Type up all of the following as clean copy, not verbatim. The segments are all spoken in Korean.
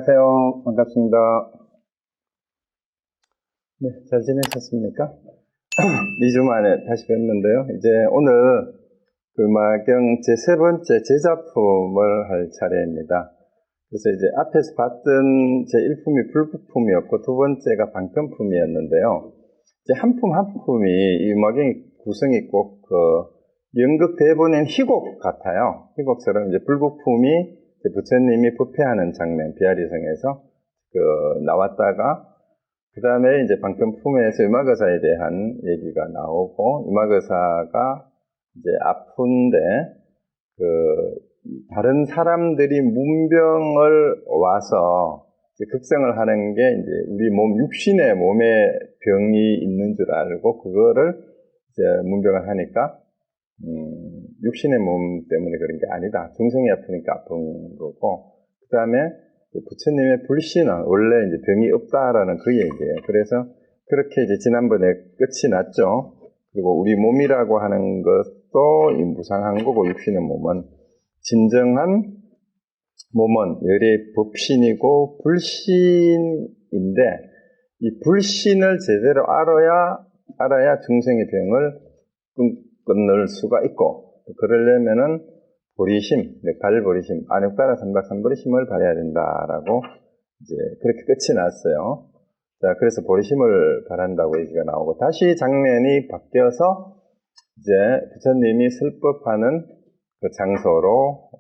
안녕하세요. 반갑습니다. 네, 잘 지내셨습니까? 2주 만에 다시 뵙는데요. 이제 오늘 마경 제3번째 제작품을 할 차례입니다. 그래서 이제 앞에서 봤던 제 1품이 불국품이었고 두 번째가 방편품이었는데요. 이제 한 품 한 품이 이 마경의 구성이 꼭 연극 대본인 희곡 같아요. 희곡처럼 이제 불국품이 부처님이 부패하는 장면, 비아리성에서 나왔다가, 그 다음에 이제 방편품에서 유마거사에 대한 얘기가 나오고, 유마거사가 이제 아픈데, 다른 사람들이 문병을 와서 이제 극성을 하는 게 이제 우리 육신의 몸에 병이 있는 줄 알고, 그거를 이제 문병을 하니까, 육신의 몸 때문에 그런 게 아니다. 중생이 아프니까 아픈 거고, 그 다음에 부처님의 불신은 원래 이제 병이 없다라는 그 얘기예요. 그래서 그렇게 이제 지난번에 끝이 났죠. 그리고 우리 몸이라고 하는 것도 무상한 거고, 육신의 몸은 진정한 몸은 열의 법신이고 불신인데, 이 불신을 제대로 알아야 중생의 병을 끊을 수가 있고, 그러려면은 보리심, 발보리심, 안욕따라 삼박삼보리심을 발해야 된다라고 이제 그렇게 끝이 났어요. 자, 그래서 보리심을 바란다고 얘기가 나오고, 다시 장면이 바뀌어서 이제 부처님이 설법하는 그 장소로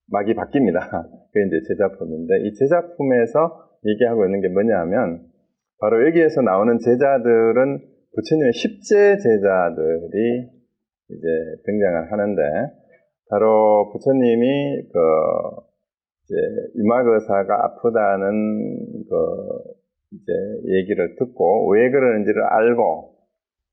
막이 바뀝니다. 그게 이제 제작품인데, 이 제작품에서 얘기하고 있는 게 뭐냐면, 바로 여기에서 나오는 제자들은 부처님의 10제 제자들이 이제 등장을 하는데, 바로 부처님이 이제 유마거사가 아프다는 이제 얘기를 듣고 왜 그러는지를 알고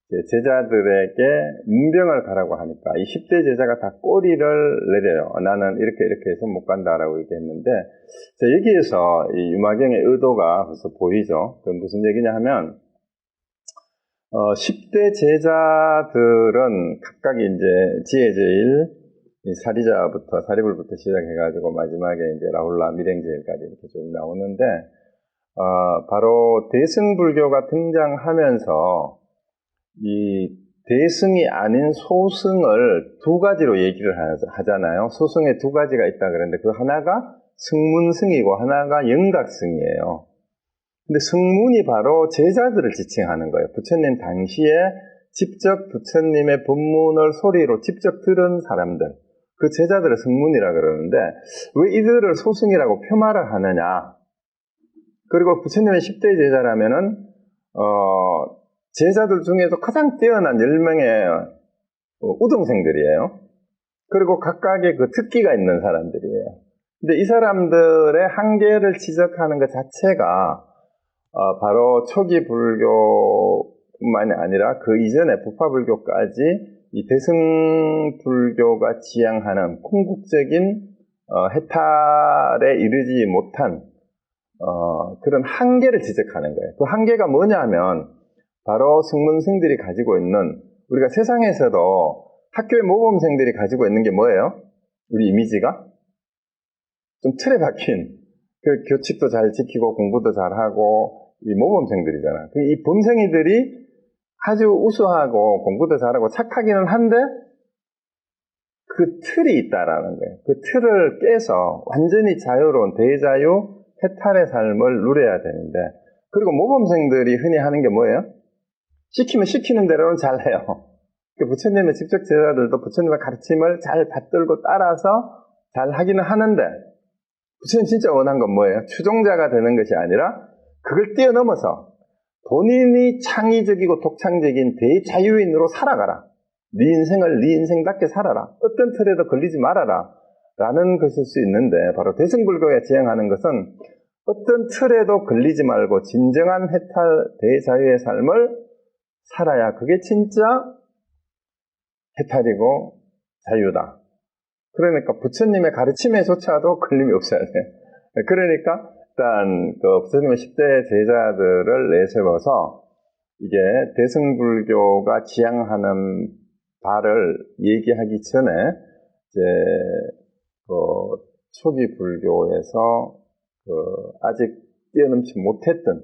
이제 제자들에게 문병을 가라고 하니까 이 10대 제자가 다 꼬리를 내려요. 나는 이렇게 해서 못 간다라고 얘기했는데, 여기에서 이 유마경의 의도가 벌써 보이죠. 그건 무슨 얘기냐 하면, 10대 제자들은 각각 이제 지혜제일, 사리자부터, 사리불부터 시작해가지고 마지막에 이제 라훌라, 밀행제일까지 이렇게 쭉 나오는데, 바로 대승불교가 등장하면서 이 대승이 아닌 소승을 두 가지로 얘기를 하잖아요. 소승에 두 가지가 있다 그랬는데, 그 하나가 승문승이고 하나가 영각승이에요. 근데 승문이 바로 제자들을 지칭하는 거예요. 부처님 당시에 직접 부처님의 법문을 소리로 직접 들은 사람들, 그 제자들을 승문이라 그러는데, 왜 이들을 소승이라고 폄하를 하느냐? 그리고 부처님의 10대 제자라면은 제자들 중에서 가장 뛰어난 10명의 우등생들이에요. 그리고 각각의 그 특기가 있는 사람들이에요. 근데 이 사람들의 한계를 지적하는 것 자체가 바로 초기 불교뿐만이 아니라 그 이전에 부파불교까지 이 대승불교가 지향하는 궁극적인 해탈에 이르지 못한 그런 한계를 지적하는 거예요. 그 한계가 뭐냐 하면 바로 승문승들이 가지고 있는, 우리가 세상에서도 학교의 모범생들이 가지고 있는 게 뭐예요? 우리 이미지가 좀 틀에 박힌, 그 교칙도 잘 지키고 공부도 잘하고 이 모범생들이잖아. 이 범생이들이 아주 우수하고 공부도 잘하고 착하기는 한데 그 틀이 있다라는 거예요. 그 틀을 깨서 완전히 자유로운 대자유 해탈의 삶을 누려야 되는데, 그리고 모범생들이 흔히 하는 게 뭐예요? 시키면 시키는 대로는 잘해요. 부처님의 직접 제자들도 부처님의 가르침을 잘 받들고 따라서 잘 하기는 하는데, 부처님 진짜 원한 건 뭐예요? 추종자가 되는 것이 아니라 그걸 뛰어넘어서 본인이 창의적이고 독창적인 대자유인으로 살아가라. 네 인생을 네 인생답게 살아라. 어떤 틀에도 걸리지 말아라. 라는 것일 수 있는데, 바로 대승불교에 지향하는 것은 어떤 틀에도 걸리지 말고 진정한 해탈 대자유의 삶을 살아야 그게 진짜 해탈이고 자유다. 그러니까 부처님의 가르침에조차도 걸림이 없어야 돼요. 그러니까 일단 부처님의 10대 제자들을 내세워서 이게 대승불교가 지향하는 바를 얘기하기 전에 이제 초기 불교에서 아직 뛰어넘지 못했던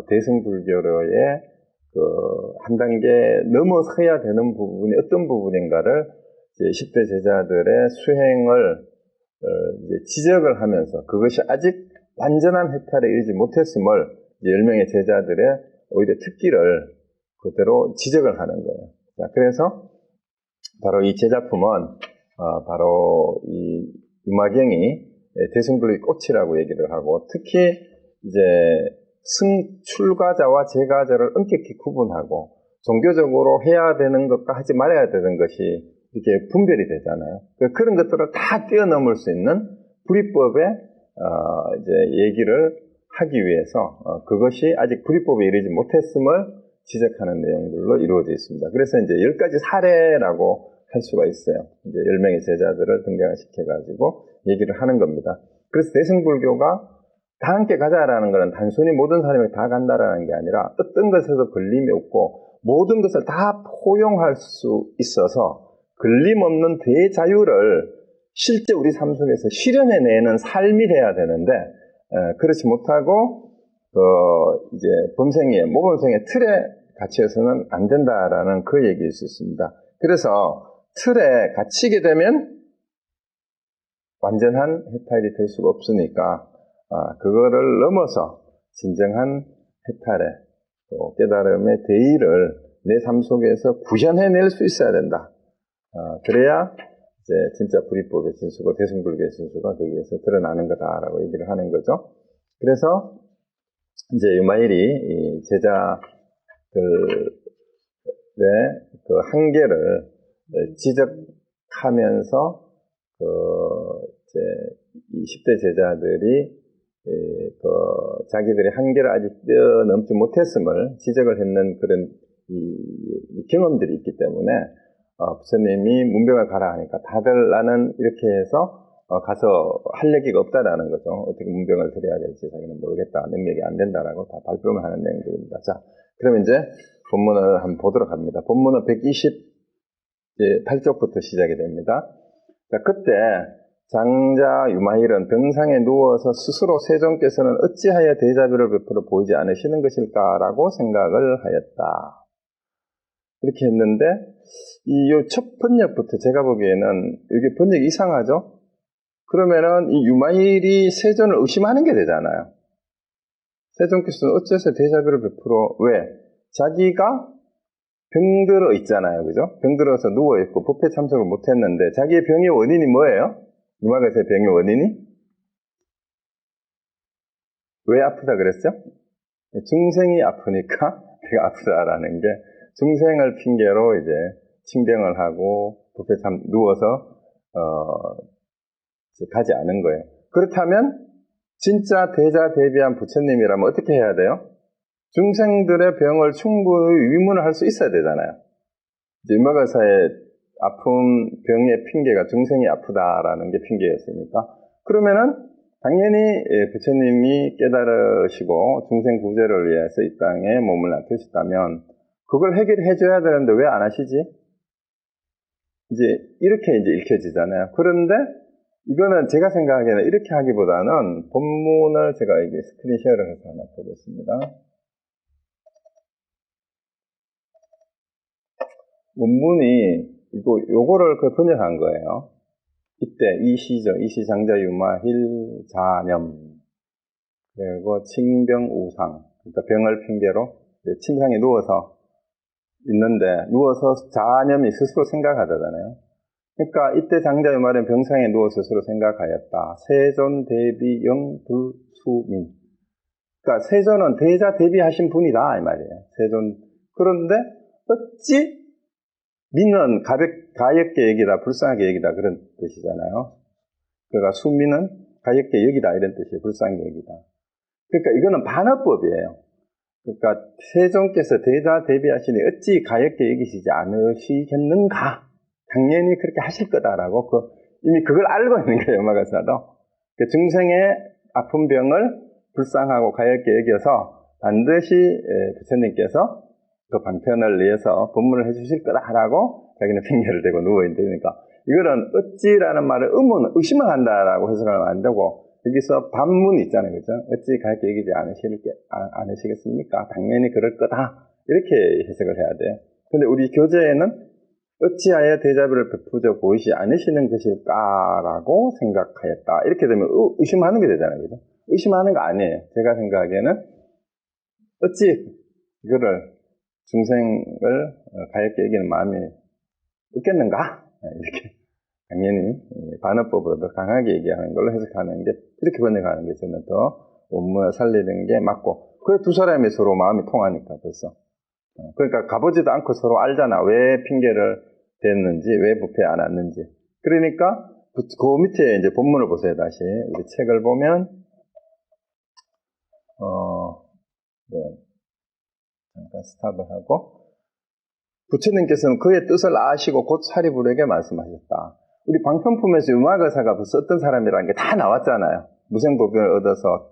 대승불교의 한 단계 넘어서야 되는 부분이 어떤 부분인가를 이제 10대 제자들의 수행을 이제 지적을 하면서 그것이 아직 완전한 해탈에 이르지 못했음을 10명의 제자들의 오히려 특기를 그대로 지적을 하는 거예요. 자, 그래서 바로 이 제작품은 바로 이 유마경이 대승불교의 꽃이라고 얘기를 하고, 특히 이제 출가자와 제가자를 엄격히 구분하고 종교적으로 해야 되는 것과 하지 말아야 되는 것이 이렇게 분별이 되잖아요. 그런 것들을 다 뛰어넘을 수 있는 불이법의 이제 얘기를 하기 위해서 그것이 아직 불이법에 이르지 못했음을 지적하는 내용들로 이루어져 있습니다. 그래서 이제 10가지 사례라고 할 수가 있어요. 이제 10명의 제자들을 등장시켜가지고 얘기를 하는 겁니다. 그래서 대승불교가 다 함께 가자라는 것은 단순히 모든 사람이 다 간다라는 게 아니라 어떤 것에도 걸림이 없고 모든 것을 다 포용할 수 있어서 걸림없는 대자유를 실제 우리 삶 속에서 실현해내는 삶이 돼야 되는데, 그렇지 못하고 이제 모범생의 틀에 갇혀서는 안 된다라는 그 얘기일 수 있습니다. 그래서 틀에 갇히게 되면 완전한 해탈이 될 수가 없으니까 그거를 넘어서 진정한 해탈의 또 깨달음의 대의를 내 삶 속에서 구현해낼 수 있어야 된다. 그래야 이제 진짜 불이법의 진수고 대승불교의 진수가 거기에서 드러나는 거다라고 얘기를 하는 거죠. 그래서 이제 유마일이 이 제자들의 그 한계를 지적하면서 이제 이 10대 제자들이 자기들의 한계를 아직 뛰어넘지 못했음을 지적을 했는 그런 이 경험들이 있기 때문에 부처님이 문병을 가라 하니까 다들 나는 이렇게 해서 가서 할 얘기가 없다라는 거죠. 어떻게 문병을 드려야 될지 자기는 모르겠다, 능력이 안 된다라고 다 발표를 하는 내용들입니다. 자, 그럼 이제 본문을 한번 보도록 합니다. 본문은 128쪽부터 시작이 됩니다. 자, 그때 장자 유마일은 병상에 누워서 스스로 세존께서는 어찌하여 대자비를 베풀어 보이지 않으시는 것일까라고 생각을 하였다. 이렇게 했는데 이 첫 번역부터 제가 보기에는 이게 번역이 이상하죠? 그러면은 이 유마일이 세존을 의심하는 게 되잖아요. 세존께서는 어째서 대자비를 베풀어, 왜? 자기가 병들어 있잖아요. 그죠? 병들어서 누워있고 법회 참석을 못했는데 자기의 병의 원인이 뭐예요? 유마가의 병의 원인이? 왜 아프다 그랬죠? 중생이 아프니까 내가 아프다라는 게 중생을 핑계로 이제 칭병을 하고 법회 누워서 가지 않은 거예요. 그렇다면 진짜 대자대비한 부처님이라면 어떻게 해야 돼요? 중생들의 병을 충분히 위문을 할 수 있어야 되잖아요. 유마가사의 아픈 병의 핑계가 중생이 아프다라는 게 핑계였으니까, 그러면은 당연히 부처님이 깨달으시고 중생 구제를 위해서 이 땅에 몸을 놔두셨다면 그걸 해결해 줘야 되는데 왜 안 하시지? 이제 이렇게 이제 읽혀지잖아요. 그런데 이거는 제가 생각하기에는 이렇게 하기보다는 본문을 제가 이게 스크린 쉐어를 해서 하나 보겠습니다. 원문이 요거를 번역한 거예요. 이때 이 시장자 유마힐 자념, 그리고 칭병우상, 그러니까 병을 핑계로 침상에 누워서 있는데 누워서 자념이 스스로 생각하다잖아요. 그러니까 이때 장자 유마는 병상에 누워 스스로 생각하였다. 세존 대비 영불수민. 그러니까 세존은 대자 대비하신 분이다 이 말이에요. 세존. 그런데 어찌 민은 가볍게 여기다, 불쌍하게 여기다 그런 뜻이잖아요. 그러니까 수민은 가볍게 여기다 이런 뜻이에요. 불쌍하게 여기다. 그러니까 이거는 반어법이에요. 그러니까 세존께서 대자 대비하시니 어찌 가볍게 여기시지 않으시겠는가? 당연히 그렇게 하실 거다라고 이미 그걸 알고 있는 거예요. 유마가사도. 중생의 아픈 병을 불쌍하고 가볍게 여겨서 반드시 부처님께서 그 방편을 위해서 법문을 해주실 거다라고 자기는 핑계를 대고 누워있으니까 이거는 어찌라는 말을 의심을 한다라고 해석하면 안 되고, 여기서 반문이 있잖아요. 그죠? 어찌 가르쳐 얘기지 않으시겠습니까? 당연히 그럴 거다. 이렇게 해석을 해야 돼요. 근데 우리 교재에는 어찌하여 대자비를 베푸져 보이지 않으시는 것일까라고 생각하였다. 이렇게 되면 의심하는 게 되잖아요. 그죠? 의심하는 거 아니에요. 제가 생각하기에는 어찌 이거를 중생을 가볍게 여기는 마음이 없겠는가? 이렇게 당연히 반어법으로 더 강하게 얘기하는 걸로 해석하는 게, 이렇게 번역하는 게 저는 더 원문을 살리는 게 맞고, 그래 두 사람이 서로 마음이 통하니까 벌써. 그러니까 가보지도 않고 서로 알잖아. 왜 핑계를 댔는지, 왜 부패 안 왔는지. 그러니까 그 밑에 이제 본문을 보세요. 다시 우리 책을 보면 잠깐 스탑을 하고, 부처님께서는 그의 뜻을 아시고 곧 사리불에게 말씀하셨다. 우리 방편품에서 음악의사가 벌써 어떤 사람이라는 게 다 나왔잖아요. 무생법인을 얻어서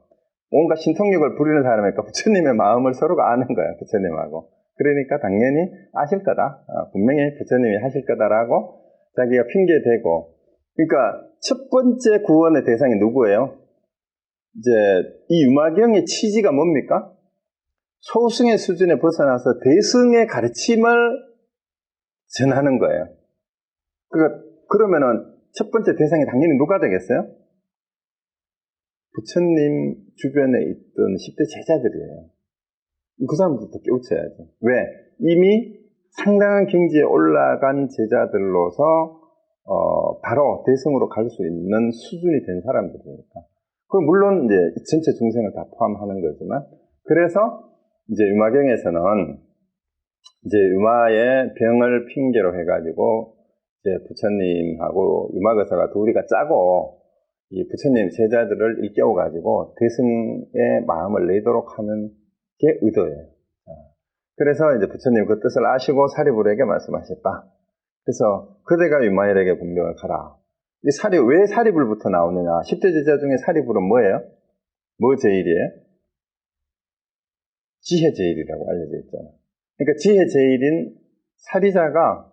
온갖 신통력을 부리는 사람이니까 부처님의 마음을 서로가 아는 거예요. 부처님하고. 그러니까 당연히 아실 거다. 분명히 부처님이 하실 거다라고 자기가 핑계대고. 그러니까 첫 번째 구원의 대상이 누구예요? 이제 이 유마경의 취지가 뭡니까? 소승의 수준에 벗어나서 대승의 가르침을 전하는 거예요. 그러면은 첫 번째 대상이 당연히 누가 되겠어요? 부처님 주변에 있던 10대 제자들이에요. 그 사람들부터 깨우쳐야지. 왜? 이미 상당한 경지에 올라간 제자들로서 바로 대승으로 갈 수 있는 수준이 된 사람들이니까. 그럼 물론 이제 전체 중생을 다 포함하는 거지만, 그래서 이제 유마경에서는 이제 유마의 병을 핑계로 해가지고 이제 부처님하고 유마거사가 둘이가 짜고 이 부처님 제자들을 일깨워가지고 대승의 마음을 내도록 하는 게 의도예요. 그래서 이제 부처님 그 뜻을 아시고 사리불에게 말씀하셨다. 그래서 그대가 유마일에게 분명을 가라. 왜 사리불부터 나오느냐? 10대 제자 중에 사리불은 뭐예요? 뭐 제일이에요? 지혜 제일이라고 알려져 있잖아요. 그러니까 지혜 제일인 사리자가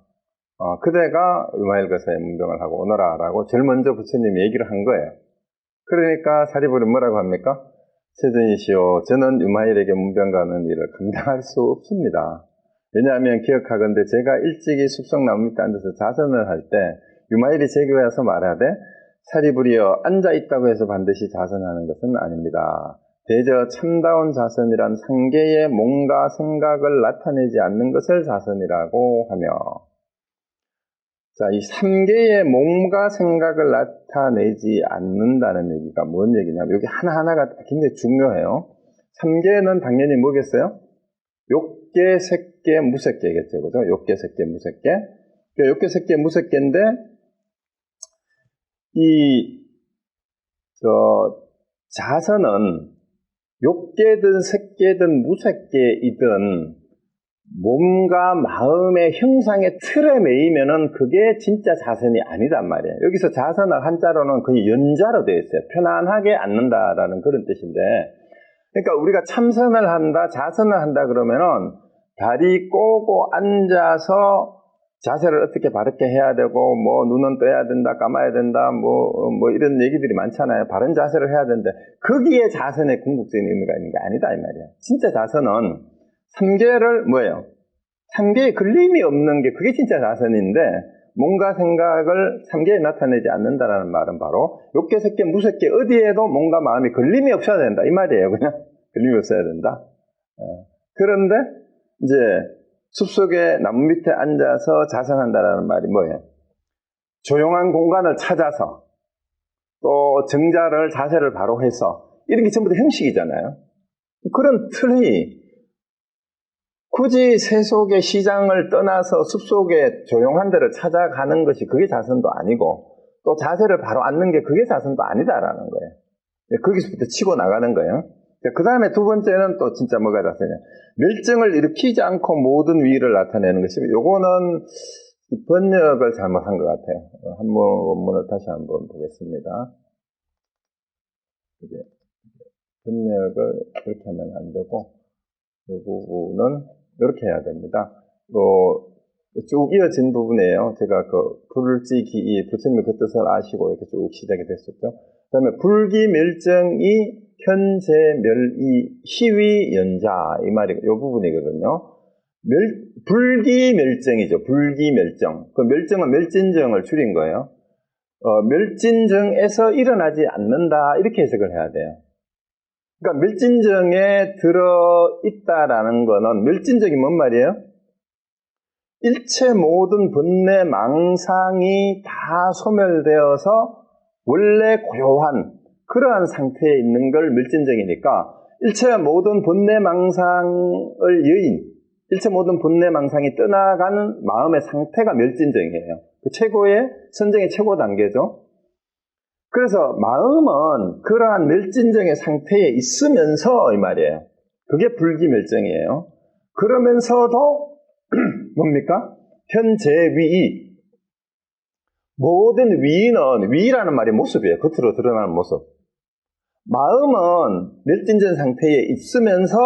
그대가 유마일거사에 문병을 하고 오너라라고 제일 먼저 부처님이 얘기를 한 거예요. 그러니까 사리불은 뭐라고 합니까? 세존이시오, 저는 유마일에게 문병가는 일을 감당할 수 없습니다. 왜냐하면 기억하건대 제가 일찍이 숲속나무 밑에 앉아서 자선을 할 때 유마일이 제게 와서 말하되 사리불이여 앉아있다고 해서 반드시 자선하는 것은 아닙니다. 대저 참다운 자선이란 상계의 몸과 생각을 나타내지 않는 것을 자선이라고 하며, 자, 이 3개의 몸과 생각을 나타내지 않는다는 얘기가 뭔 얘기냐면, 여기 하나하나가 굉장히 중요해요. 3개는 당연히 뭐겠어요? 욕계, 색계, 무색계겠죠. 그죠? 욕계, 색계, 무색계. 그러니까 욕계, 색계, 무색계인데, 자선은 욕계든 색계든 무색계이든 몸과 마음의 형상의 틀에 매이면은 그게 진짜 자선이 아니단 말이에요. 여기서 자선을 한자로는 거의 연자로 되어 있어요. 편안하게 앉는다라는 그런 뜻인데, 그러니까 우리가 참선을 한다, 자선을 한다 그러면은 다리 꼬고 앉아서 자세를 어떻게 바르게 해야 되고, 뭐 눈은 떠야 된다, 감아야 된다, 뭐 이런 얘기들이 많잖아요. 바른 자세를 해야 되는데 거기에 자선의 궁극적인 의미가 있는 게 아니다 이 말이에요. 진짜 자선은 3계를 뭐예요? 3계에 걸림이 없는 게 그게 진짜 자선인데, 몸과 생각을 3계에 나타내지 않는다라는 말은 바로 욕계, 색계, 무색계 어디에도 몸과 마음이 걸림이 없어야 된다 이 말이에요. 그냥 걸림이 없어야 된다. 그런데 이제 숲속에 나무 밑에 앉아서 자선한다라는 말이 뭐예요? 조용한 공간을 찾아서 또 정자를 자세를 바로 해서, 이런 게 전부 다 형식이잖아요. 그런 틀이 굳이 세속의 시장을 떠나서 숲속에 조용한 데를 찾아가는 것이 그게 자선도 아니고, 또 자세를 바로 앉는 게 그게 자선도 아니다라는 거예요. 거기서부터 치고 나가는 거예요. 그 다음에 두 번째는 또 진짜 뭐가 자선이냐? 멸정을 일으키지 않고 모든 위를 나타내는 것이고, 요거는 번역을 잘못한 것 같아요. 한번 원문을 다시 한번 보겠습니다. 번역을 그렇게 하면 안 되고, 이 부분은 이렇게 해야 됩니다. 쭉 이어진 부분이에요. 제가 불지기, 부처님이 그 뜻을 아시고 이렇게 쭉 시작이 됐었죠. 그 다음에 불기멸정이 현재멸이 희위연자, 이 말이, 이 부분이거든요. 불기멸정이죠. 불기멸정. 그 멸정은 멸진정을 줄인 거예요. 멸진정에서 일어나지 않는다, 이렇게 해석을 해야 돼요. 그러니까 멸진정에 들어있다라는 거는, 멸진정이 뭔 말이에요? 일체 모든 번뇌 망상이 다 소멸되어서 원래 고요한 그러한 상태에 있는 걸 멸진정이니까, 일체 모든 번뇌 망상을 일체 모든 번뇌 망상이 떠나가는 마음의 상태가 멸진정이에요. 그 최고의, 선정의 최고 단계죠. 그래서 마음은 그러한 멸진정의 상태에 있으면서, 이 말이에요. 그게 불기멸정이에요. 그러면서도 뭡니까? 현재위. 모든 위는, 위라는 말이 모습이에요. 겉으로 드러나는 모습. 마음은 멸진정 상태에 있으면서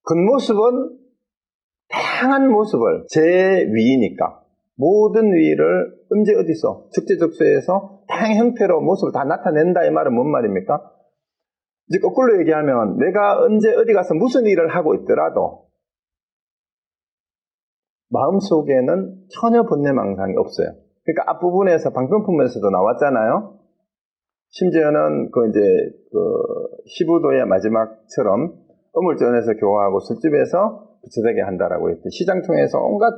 겉모습은 다양한 모습을, 제위니까 모든 위를 언제 어디서 적재적소에서 다양한 형태로 모습을 다 나타낸다, 이 말은 뭔 말입니까? 이제 거꾸로 얘기하면 내가 언제 어디 가서 무슨 일을 하고 있더라도 마음속에는 전혀 번뇌망상이 없어요. 그러니까 앞부분에서 방편품에서도 나왔잖아요. 심지어는 시부도의 마지막처럼 어물전에서 교화하고 술집에서 부처되게 한다라고 했대. 시장 통해서 온갖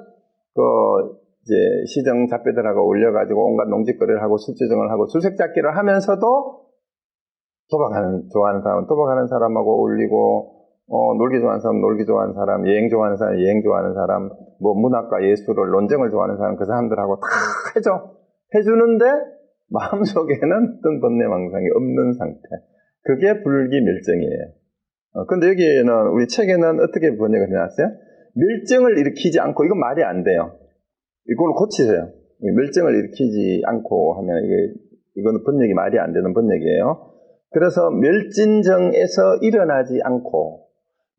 시정 잡배들하고 올려가지고 온갖 농짓거리를 하고 술주정을 하고 술색잡기를 하면서도 좋아하는 사람은 도박하는 사람하고 어울리고, 놀기 좋아하는 사람, 놀기 좋아하는 사람, 여행 좋아하는 사람, 여행 좋아하는 사람, 문학과 예술을, 논쟁을 좋아하는 사람, 그 사람들하고 다 해주는데, 마음속에는 어떤 번뇌망상이 없는 상태. 그게 불기멸정이에요. 근데 여기에는, 우리 책에는 어떻게 번역을 해놨어요? 멸정을 일으키지 않고, 이건 말이 안 돼요. 이걸 고치세요. 멸정을 일으키지 않고 하면, 이거는 번역이 말이 안 되는 번역이에요. 그래서 멸진정에서 일어나지 않고,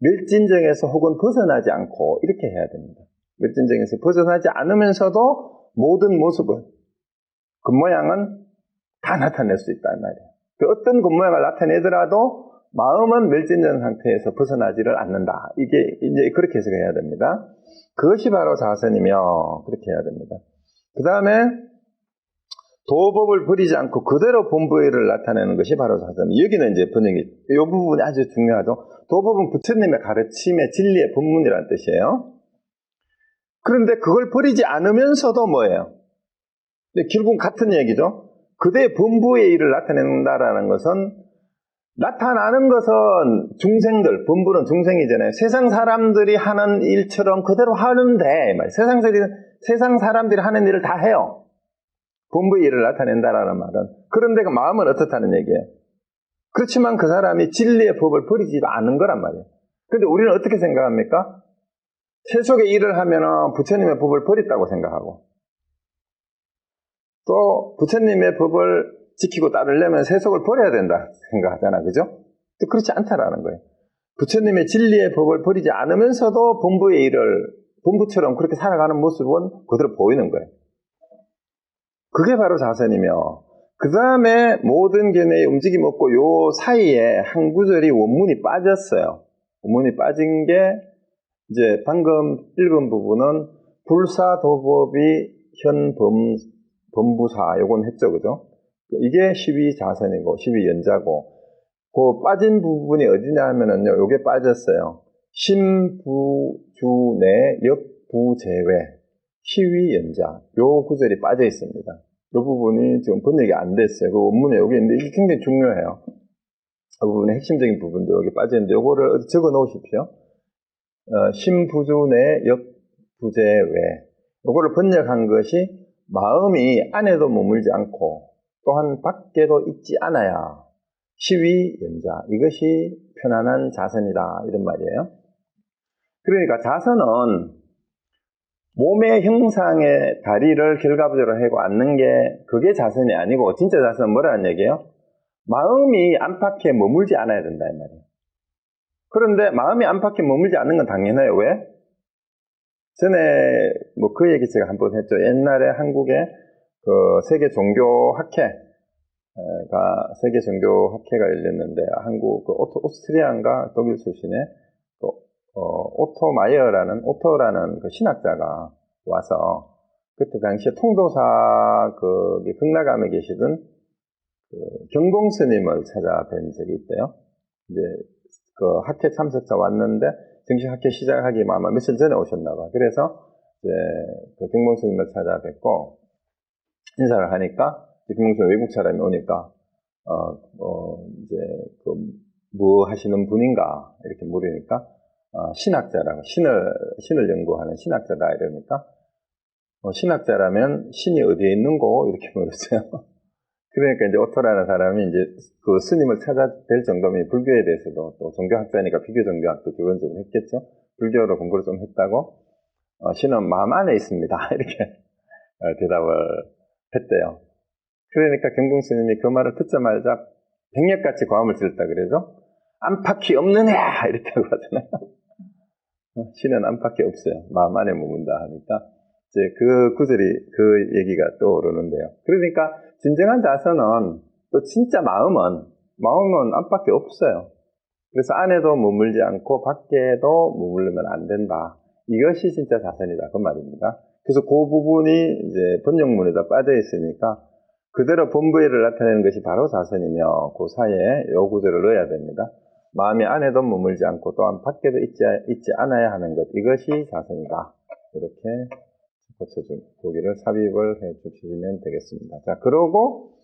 멸진정에서 혹은 벗어나지 않고, 이렇게 해야 됩니다. 멸진정에서 벗어나지 않으면서도 모든 모습을, 겉모양은 다 나타낼 수 있단 말이에요. 그 어떤 겉모양을 나타내더라도 마음은 멸진정 상태에서 벗어나지를 않는다. 이게 이제 그렇게 해석해야 됩니다. 그것이 바로 자선이며, 그렇게 해야 됩니다. 그 다음에 도법을 버리지 않고 그대로 본부의를 나타내는 것이 바로 자선. 여기는 이제 번역이, 이 부분이 아주 중요하죠. 도법은 부처님의 가르침의 진리의 본문이라는 뜻이에요. 그런데 그걸 버리지 않으면서도 뭐예요? 근데 결국 같은 얘기죠. 그대의 본부의 일을 나타낸다라는 것은, 나타나는 것은 중생들, 본부는 중생이잖아요. 세상 사람들이 하는 일처럼 그대로 하는데, 세상 사람들이 하는 일을 다 해요. 본부의 일을 나타낸다라는 말은. 그런데 그 마음은 어떻다는 얘기예요? 그렇지만 그 사람이 진리의 법을 버리지도 않은 거란 말이에요. 그런데 우리는 어떻게 생각합니까? 세속의 일을 하면 부처님의 법을 버렸다고 생각하고, 또 부처님의 법을 지키고 따르려면 세속을 버려야 된다 생각하잖아, 그죠? 또 그렇지 않다라는 거예요. 부처님의 진리의 법을 버리지 않으면서도 본부의 일을 본부처럼 그렇게 살아가는 모습은 그대로 보이는 거예요. 그게 바로 자선이며, 그 다음에 모든 견해의 움직임 없고 요 사이에 한 구절이 원문이 빠졌어요. 원문이 빠진 게 이제 방금 읽은 부분은 불사도법이 현범부사, 요건 했죠, 그죠? 이게 12자선이고 12연자고, 그 빠진 부분이 어디냐 하면은요, 요게 빠졌어요. 심부주내 역부제외 12연자, 요 구절이 빠져 있습니다. 요 부분이 지금 번역이 안 됐어요. 그 원문에 여기 있는데 이게 굉장히 중요해요. 그 부분의 핵심적인 부분도 여기 빠져 있는데 요거를 어디 적어 놓으십시오. 심부주내 역부제외, 요거를 번역한 것이 마음이 안에도 머물지 않고 또한 밖에도 있지 않아야 시위연자, 이것이 편안한 자선이다, 이런 말이에요. 그러니까 자선은 몸의 형상의 다리를 결과부조로 하고 앉는 게 그게 자선이 아니고, 진짜 자선은 뭐라는 얘기예요? 마음이 안팎에 머물지 않아야 된다, 이 말이에요. 그런데 마음이 안팎에 머물지 않는 건 당연해요. 왜? 전에 뭐 그 얘기 제가 한번 했죠. 옛날에 한국에 그 세계 종교학회가 세계 종교학회가 열렸는데 한국 그 오스트리아인가 독일 출신의 그 오토라는 그 신학자가 와서 그때 당시에 통도사 그 극락암에 계시던 그 경봉 스님을 찾아뵌 적이 있대요. 이제 그 학회 참석자 왔는데 정식 학회 시작하기 아마 며칠 전에 오셨나 봐. 그래서 이제 그 경봉 스님을 찾아뵙고 인사를 하니까 경봉 스님 외국 사람이 오니까 이제 그 뭐 하시는 분인가 이렇게 물으니까 신학자라고 신을 연구하는 신학자다 이러니까 신학자라면 신이 어디에 있는고 이렇게 물었어요. 그러니까 이제 오토라는 사람이 이제 그 스님을 찾아뵐 정도면 불교에 대해서도 또 종교학자니까 비교 종교학도 기본적으로 했겠죠. 불교로 공부를 좀 했다고 신은 마음 안에 있습니다. 이렇게 대답을 했대요. 그러니까 경봉 스님이 그 말을 듣자마자 백력같이 고함을 질렀다 그래서 안팎이 없느냐 이랬다고 하잖아요. 신은 안팎이 없어요. 마음 안에 머문다 하니까 이제 그 구절이 그 얘기가 떠오르는데요. 그러니까 진정한 자선은 또 진짜 마음은 안팎에 없어요. 그래서 안에도 머물지 않고 밖에도 머무르면 안 된다. 이것이 진짜 자선이다 그 말입니다. 그래서 그 부분이 이제 번역문에다 빠져 있으니까 그대로 본부의를 나타내는 것이 바로 자선이며 그 사이에 요 구절을 넣어야 됩니다. 마음이 안에도 머물지 않고 또한 밖에도 있지 않아야 하는 것 이것이 자선이다. 이렇게 거기를 삽입을 해 주시면 되겠습니다. 자, 그러고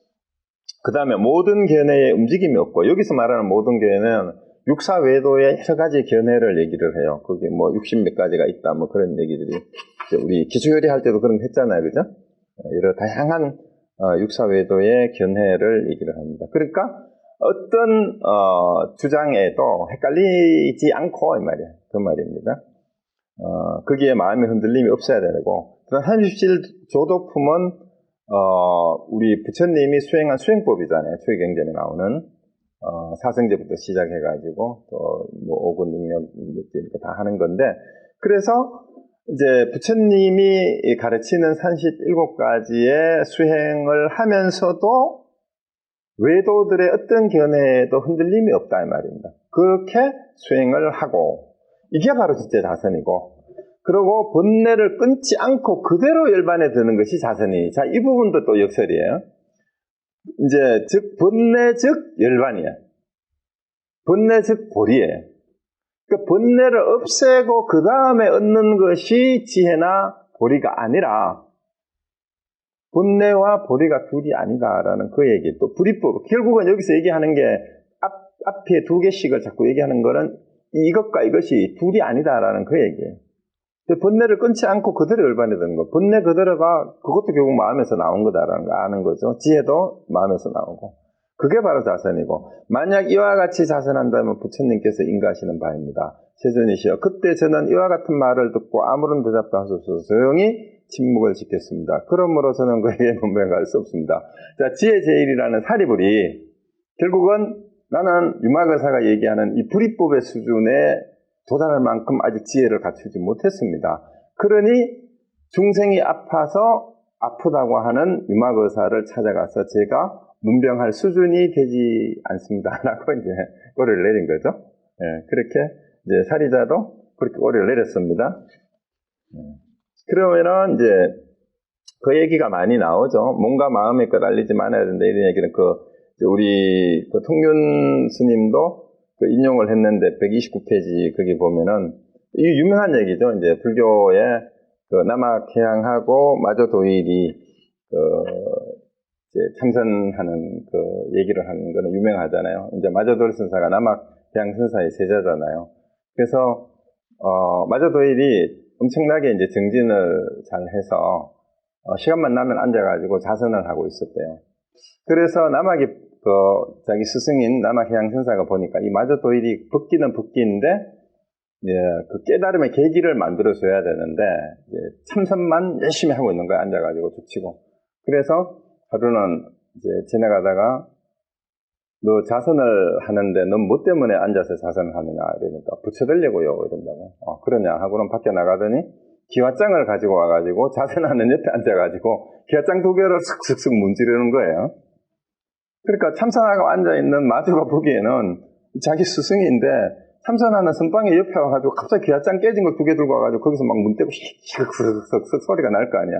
그 다음에 모든 견해에 움직임이 없고 여기서 말하는 모든 견해는 육사 외도의 여러 가지 견해를 얘기를 해요. 거기 뭐 60몇 가지가 있다 뭐 그런 얘기들이 우리 기초요리 할 때도 그런 거 했잖아요, 그죠? 여러 다양한 육사 외도의 견해를 얘기를 합니다. 그러니까 어떤 주장에도 헷갈리지 않고 이 말이에요. 그 말입니다. 거기에 마음의 흔들림이 없어야 되고 37조도품은 우리 부처님이 수행한 수행법이잖아요. 최경전에 나오는 사성제부터 시작해가지고 또 뭐 오군 능력 이렇게 다 하는 건데 그래서 이제 부처님이 가르치는 37가지의 수행을 하면서도 외도들의 어떤 견해에도 흔들림이 없다 이 말입니다. 그렇게 수행을 하고 이게 바로 진짜 자선이고 그리고 번뇌를 끊지 않고 그대로 열반에 드는 것이 자선이. 자, 이 부분도 또 역설이에요. 이제 즉 번뇌 즉 열반이에요. 번뇌 즉 보리예요. 그 번뇌를 없애고 그 다음에 얻는 것이 지혜나 보리가 아니라 번뇌와 보리가 둘이 아니다라는 그 얘기. 또 불이법. 결국은 여기서 얘기하는 게 앞에 두 개씩을 자꾸 얘기하는 거는 이것과 이것이 둘이 아니다라는 그 얘기예요. 번뇌를 끊지 않고 그대로 열반에 드는 거. 번뇌 그대로가 그것도 결국 마음에서 나온 거다라는 거 아는 거죠. 지혜도 마음에서 나오고. 그게 바로 자선이고 만약 이와 같이 자선한다면 부처님께서 인가하시는 바입니다. 세존이시여 그때 저는 이와 같은 말을 듣고 아무런 대답도 하소서 조용히 침묵을 지켰습니다. 그러므로 저는 그에게 문명할 수 없습니다. 자, 지혜 제일이라는 사리불이 결국은 나는 유마거사가 얘기하는 이 불이법의 수준에 도달할 만큼 아직 지혜를 갖추지 못했습니다. 그러니 중생이 아파서 아프다고 하는 유마거사를 찾아가서 제가 문병할 수준이 되지 않습니다. 라고 이제 꼬리를 내린 거죠. 예, 그렇게 이제 사리자도 그렇게 꼬리를 내렸습니다. 그러면은 이제 그 얘기가 많이 나오죠. 몸과 마음의 것 알리지 말아야 된다. 이런 얘기는 우리 통륜 스님도 인용을 했는데 129페이지 거기 보면은 이 유명한 얘기죠. 이제 불교의 남학해양하고 마조도일이 이제 참선하는 얘기를 하는 거는 유명하잖아요. 이제 마조도일 선사가 남학해양 선사의 제자잖아요. 그래서 마조도일이 엄청나게 이제 정진을 잘 해서 시간만 나면 앉아가지고 자선을 하고 있었대요. 그래서 남학이 자기 스승인 남학해양 선사가 보니까 이 마조도일이 붓기는 붓기인데 그 깨달음의 계기를 만들어줘야 되는데 이제 참선만 열심히 하고 있는 거야. 앉아가지고 죽치고. 그래서 하루는 이제 지나가다가 너 자선을 하는데 넌 뭐 때문에 앉아서 자선을 하느냐 이러니까 부처되려고요 이런다고. 그러냐 하고는 밖에 나가더니 기와장을 가지고 와가지고 자선하는 옆에 앉아가지고 기와장 두 개를 슥슥슥 문지르는 거예요. 그러니까 참선하고 앉아있는 마주가 보기에는 자기 스승인데 참선하는 선방에 옆에 와가지고 갑자기 기와장 깨진 걸 두 개 들고 와가지고 거기서 막 문 떼고 씩 소리가 날 거 아니야.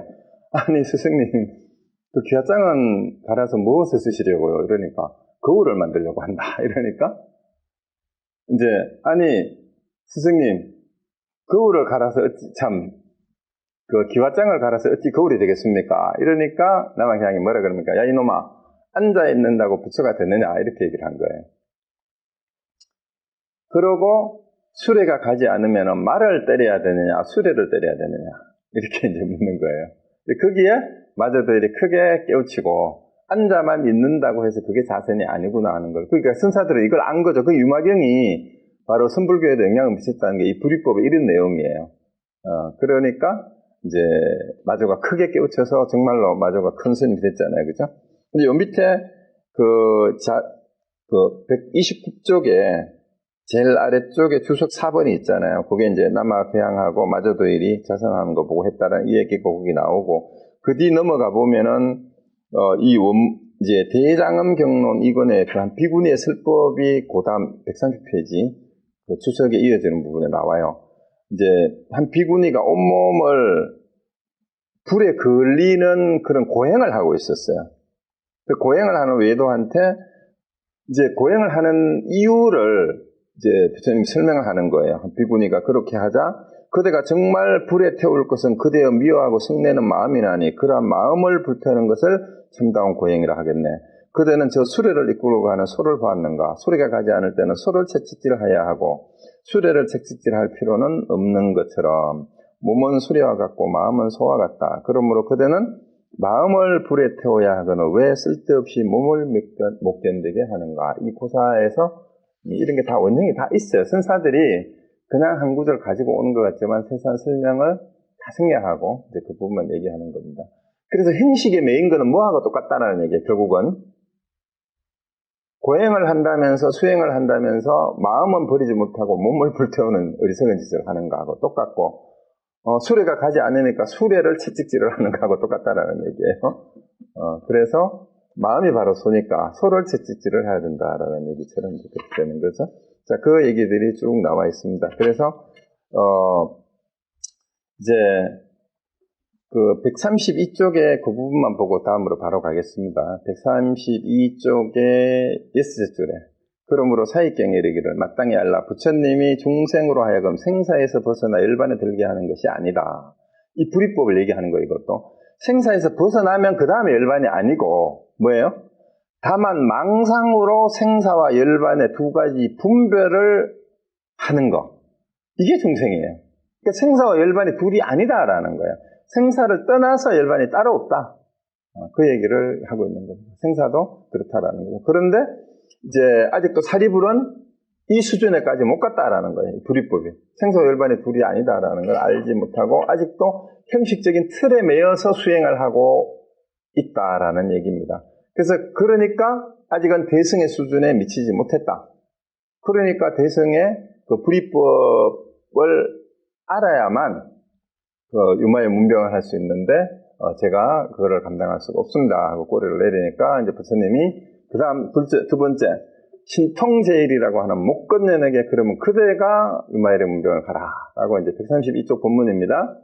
아니 스승님, 그 기와장은 갈아서 무엇을 쓰시려고요? 이러니까 거울을 만들려고 한다. 이러니까 이제 아니 스승님, 거울을 갈아서 그 기와장을 갈아서 어찌 거울이 되겠습니까? 이러니까 남한향이 뭐라 그럽니까? 야 이놈아, 앉아있는다고 부처가 되느냐? 이렇게 얘기를 한 거예요. 그러고 수레가 가지 않으면 말을 때려야 되느냐, 수레를 때려야 되느냐, 이렇게 이제 묻는 거예요. 거기에 마저도일이 크게 깨우치고 앉아만 있는다고 해서 그게 자선이 아니구나 하는 걸. 그러니까 선사들은 이걸 안 거죠. 그 유마경이 바로 선불교에도 영향을 미쳤다는 게 이 불이법의 이런 내용이에요. 그러니까 이제 마저가 크게 깨우쳐서 정말로 마저가 큰 스님이 됐잖아요, 그죠? 근데 요 밑에 그 129쪽에 제일 아래쪽에 주석 4번이 있잖아요. 그게 이제 남아교양하고 마저도일이 자선하는 거 보고 했다라는 이 얘기가 거기 나오고, 그 뒤 넘어가 보면은, 이제 대장엄 경론 이권의 그 한 비구니의 설법이 그 다음 130페이지, 그 주석에 이어지는 부분에 나와요. 이제 한 비구니가 온몸을 불에 걸리는 그런 고행을 하고 있었어요. 그 고행을 하는 외도한테 이제 고행을 하는 이유를 이제 부처님이 설명을 하는 거예요. 비구니가 그렇게 하자 그대가 정말 불에 태울 것은 그대의 미워하고 성내는 마음이나니 그러한 마음을 불태우는 것을 참다운 고행이라 하겠네. 그대는 저 수레를 이끌고 가는 소를 보았는가? 소리가 가지 않을 때는 소를 채찍질해야 하고 수레를 채찍질할 필요는 없는 것처럼 몸은 수레와 같고 마음은 소와 같다. 그러므로 그대는 마음을 불에 태워야 하거늘 왜 쓸데없이 몸을 못 견디게 하는가? 이 고사에서 이런 게 다 원형이 다 있어요. 선사들이 그냥 한 구절 가지고 오는 것 같지만 세상 설명을 다 생략하고 이제 그 부분만 얘기하는 겁니다. 그래서 행식에 매인 거는 뭐하고 똑같다는 얘기예요. 결국은 고행을 한다면서 수행을 한다면서 마음은 버리지 못하고 몸을 불태우는 어리석은 짓을 하는 거하고 똑같고, 수레가 가지 않으니까 수레를 채찍질을 하는 거하고 똑같다라는 얘기예요. 그래서 마음이 바로 소니까 소를 채찍질을 해야 된다라는 얘기처럼 그렇게 되는 거죠. 자, 그 얘기들이 쭉 나와 있습니다. 그래서 이제 그 132쪽에 그 부분만 보고 다음으로 바로 가겠습니다. 132쪽에 예스제줄에 그러므로 사익경에 이르기를 마땅히 알라. 부처님이 중생으로 하여금 생사에서 벗어나 열반에 들게 하는 것이 아니다. 이 불이법을 얘기하는 거예요. 이것도 생사에서 벗어나면 그 다음에 열반이 아니고 뭐예요? 다만 망상으로 생사와 열반의 두 가지 분별을 하는 거, 이게 중생이에요. 그러니까 생사와 열반이 둘이 아니다라는 거예요. 생사를 떠나서 열반이 따로 없다. 그 얘기를 하고 있는 겁니다. 생사도 그렇다라는 거죠. 그런데 이제 아직도 사리불은 이 수준에까지 못 갔다라는 거예요. 불이법이. 생사와 열반이 둘이 아니다라는 걸 알지 못하고 아직도 형식적인 틀에 매여서 수행을 하고 있다라는 얘기입니다. 그래서 그러니까 아직은 대승의 수준에 미치지 못했다. 그러니까 대승의 그 불이법을 알아야만 그 유마의 문병을 할 수 있는데 제가 그거를 감당할 수가 없습니다 하고 꼬리를 내리니까 이제 부처님이 그 다음 두 번째 신통제일이라고 하는 못 건네에게 그러면 그대가 유마의 문병을 가라 라고 이제 132쪽 본문입니다.